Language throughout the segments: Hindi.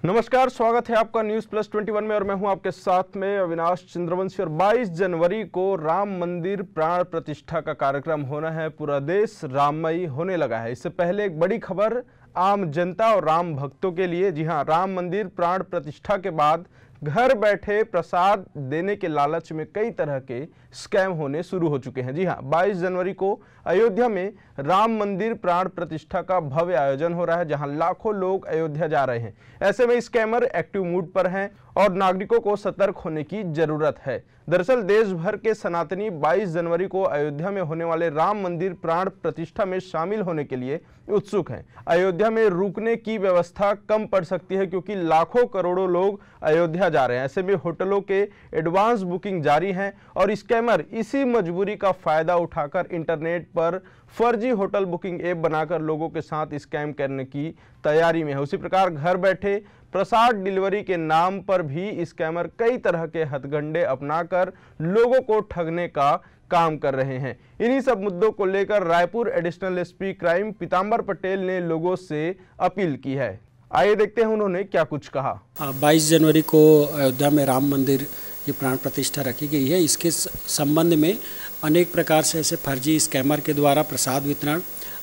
नमस्कार, स्वागत है आपका न्यूज प्लस 21 में और मैं हूं आपके साथ में अविनाश चंद्रवंशी। और 22 जनवरी को राम मंदिर प्राण प्रतिष्ठा का कार्यक्रम होना है। पूरा देश राममयी होने लगा है। इससे पहले एक बड़ी खबर आम जनता और राम भक्तों के लिए। जी हां, राम मंदिर प्राण प्रतिष्ठा के बाद घर बैठे प्रसाद देने के लालच में कई तरह के स्कैम होने शुरू हो चुके हैं। जी हां, 22 जनवरी को अयोध्या में राम मंदिर प्राण प्रतिष्ठा का भव्य आयोजन हो रहा है, जहां लाखों लोग अयोध्या जा रहे हैं। ऐसे में स्कैमर एक्टिव मूड पर हैं और नागरिकों को सतर्क होने की जरूरत है। दरअसल देश भर के सनातनी 22 जनवरी को अयोध्या में होने वाले राम मंदिर प्राण प्रतिष्ठा में शामिल होने के लिए उत्सुक हैं। अयोध्या में रुकने की व्यवस्था कम पड़ सकती है क्योंकि लाखों करोड़ों लोग अयोध्या जा रहे हैं। ऐसे में होटलों के एडवांस बुकिंग जारी हैं और स्कैमर इसी मजबूरी का फायदा उठाकर इंटरनेट पर फर्जी होटल बुकिंग ऐप बनाकर लोगों के साथ स्कैम करने की तैयारी में है। उसी प्रकार घर बैठे प्रसाद डिलीवरी के नाम पर भी स्कैमर कई तरह के हथकंडे अपनाकर लोगों को ठगने का काम कर रहे हैं। इन्हीं सब मुद्दों को लेकर Raipur additional SP crime Pitambar Patel ने लोगों से अपील की है। आइए देखते हैं उन्होंने क्या कुछ कहा। 22 जनवरी को अयोध्या में राम मंदिर की प्राण प्रतिष्ठा रखी गई है। इसके संबंध में अनेक प्रकार से ऐसे फर्जी स्कैमर के द्वारा प्रसाद वितरण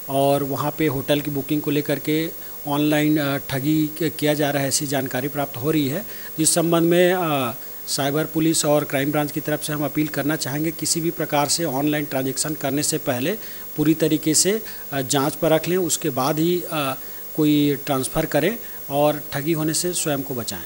और वहाँ पे होटल की बुकिंग को लेकर के ऑनलाइन ठगी किया जा रहा है, ऐसी जानकारी प्राप्त हो रही है। इस संबंध में साइबर पुलिस और क्राइम ब्रांच की तरफ से हम अपील करना चाहेंगे, किसी भी प्रकार से ऑनलाइन ट्रांजैक्शन करने से पहले पूरी तरीके से जांच परख लें, उसके बाद ही कोई ट्रांसफ़र करें और ठगी होने से स्वयं को बचाएं।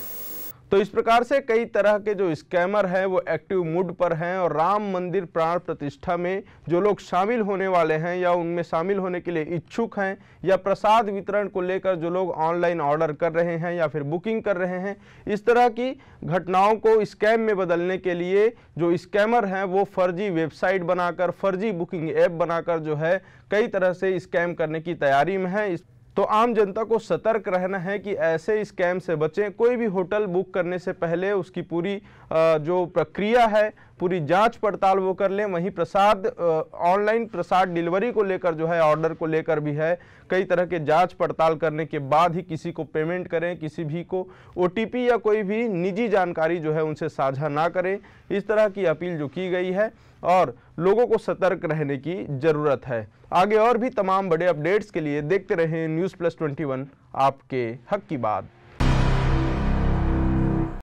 तो इस प्रकार से कई तरह के जो स्कैमर हैं वो एक्टिव मूड पर हैं और राम मंदिर प्राण प्रतिष्ठा में जो लोग शामिल होने वाले हैं या उनमें शामिल होने के लिए इच्छुक हैं या प्रसाद वितरण को लेकर जो लोग ऑनलाइन ऑर्डर कर रहे हैं या फिर बुकिंग कर रहे हैं, इस तरह की घटनाओं को स्कैम में बदलने के लिए जो स्कैमर हैं वो फर्जी वेबसाइट बनाकर, फर्जी बुकिंग ऐप बनाकर जो है कई तरह से स्कैम करने की तैयारी में है। तो आम जनता को सतर्क रहना है कि ऐसे स्कैम से बचें। कोई भी होटल बुक करने से पहले उसकी पूरी जो प्रक्रिया है, पूरी जांच पड़ताल वो कर लें। वहीं प्रसाद ऑनलाइन प्रसाद डिलीवरी को लेकर जो है, ऑर्डर को लेकर भी है, कई तरह के जांच पड़ताल करने के बाद ही किसी को पेमेंट करें। किसी भी को ओटीपी या कोई भी निजी जानकारी जो है उनसे साझा ना करें। इस तरह की अपील जो की गई है और लोगों को सतर्क रहने की जरूरत है। आगे और भी तमाम बड़े अपडेट्स के लिए देखते रहें न्यूज़ प्लस 21, आपके हक की बात।